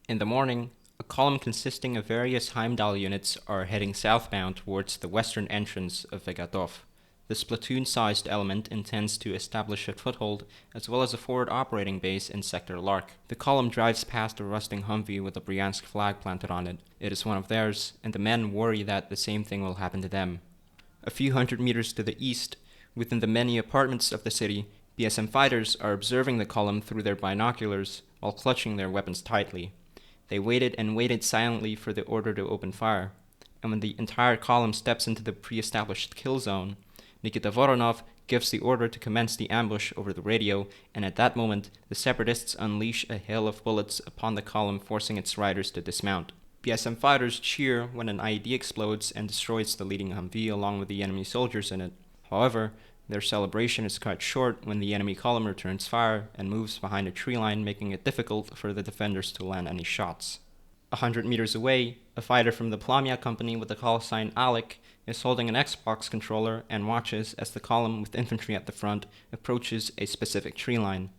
In the morning, a column consisting of various Heimdall units are heading southbound towards the western entrance of Vygatov. This platoon-sized element intends to establish a foothold as well as a forward operating base in Sector Lark. The column drives past a rusting Humvee with a Bryansk flag planted on it. It is one of theirs, and the men worry that the same thing will happen to them. A few hundred meters to the east, within the many apartments of the city, BSM fighters are observing the column through their binoculars while clutching their weapons tightly. They waited and waited silently for the order to open fire, and when the entire column steps into the pre-established kill zone, Nikita Voronov gives the order to commence the ambush over the radio, and at that moment, the separatists unleash a hail of bullets upon the column, forcing its riders to dismount. BSM fighters cheer when an IED explodes and destroys the leading Humvee along with the enemy soldiers in it. However, their celebration is cut short when the enemy column returns fire and moves behind a tree line, making it difficult for the defenders to land any shots. 100 meters away, a fighter from the Plamia company with the call sign Alec is holding an Xbox controller and watches as the column with infantry at the front approaches a specific tree line.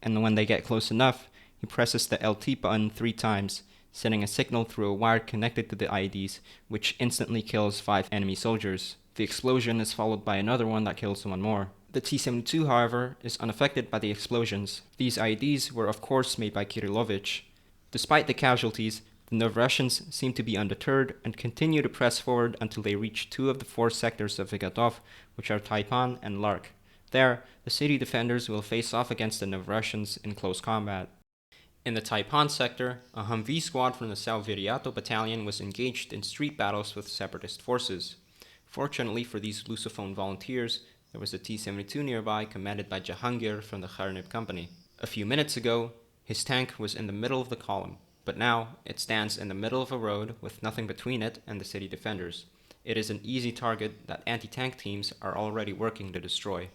And when they get close enough, he presses the LT button 3 times, sending a signal through a wire connected to the IEDs, which instantly kills 5 enemy soldiers. The explosion is followed by another one that kills 1 more. The T-72, however, is unaffected by the explosions. These IEDs were of course made by Kirillovich. Despite the casualties, the Novrussians seem to be undeterred and continue to press forward until they reach 2 of the 4 sectors of Vygatov, which are Taipan and Lark. There, the city defenders will face off against the Novrussians in close combat. In the Taipan sector, a Humvee squad from the Vygatov battalion was engaged in street battles with separatist forces. Fortunately for these Lusophone volunteers, there was a T-72 nearby commanded by Jahangir from the Kharnib company. A few minutes ago, his tank was in the middle of the column, but now it stands in the middle of a road with nothing between it and the city defenders. It is an easy target that anti-tank teams are already working to destroy.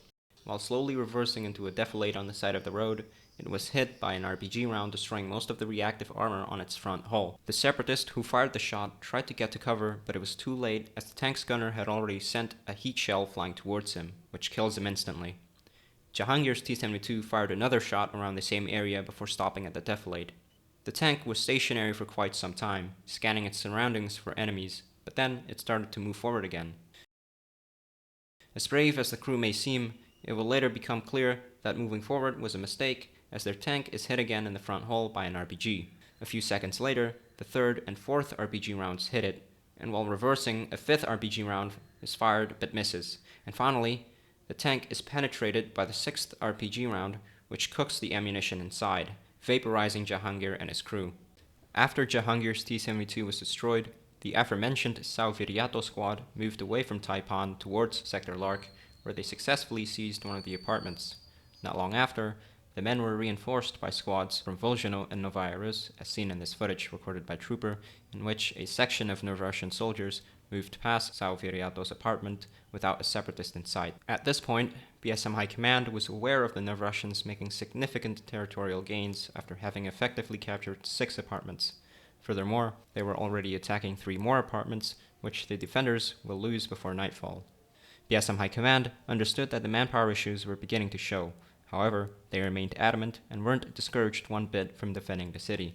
While slowly reversing into a defilade on the side of the road, it was hit by an RPG round, destroying most of the reactive armor on its front hull. The separatist who fired the shot tried to get to cover, but it was too late as the tank's gunner had already sent a heat shell flying towards him, which kills him instantly. Jahangir's T-72 fired another shot around the same area before stopping at the defilade. The tank was stationary for quite some time, scanning its surroundings for enemies, but then it started to move forward again. As brave as the crew may seem, it will later become clear that moving forward was a mistake, as their tank is hit again in the front hull by an RPG. A few seconds later, the 3rd and 4th RPG rounds hit it, and while reversing, a 5th RPG round is fired but misses. And finally, the tank is penetrated by the 6th RPG round, which cooks the ammunition inside, vaporizing Jahangir and his crew. After Jahangir's T-72 was destroyed, the aforementioned Vygatov squad moved away from Taipan towards Sector Lark, where they successfully seized one of the apartments. Not long after, the men were reinforced by squads from Volzhino and Novaya Rus, as seen in this footage recorded by Trooper, in which a section of Novrussian soldiers moved past Vygatov's apartment without a separatist in sight. At this point, BSM High Command was aware of the Novrussians making significant territorial gains after having effectively captured 6 apartments. Furthermore, they were already attacking 3 more apartments, which the defenders will lose before nightfall. BSM High Command understood that the manpower issues were beginning to show. However, they remained adamant and weren't discouraged one bit from defending the city.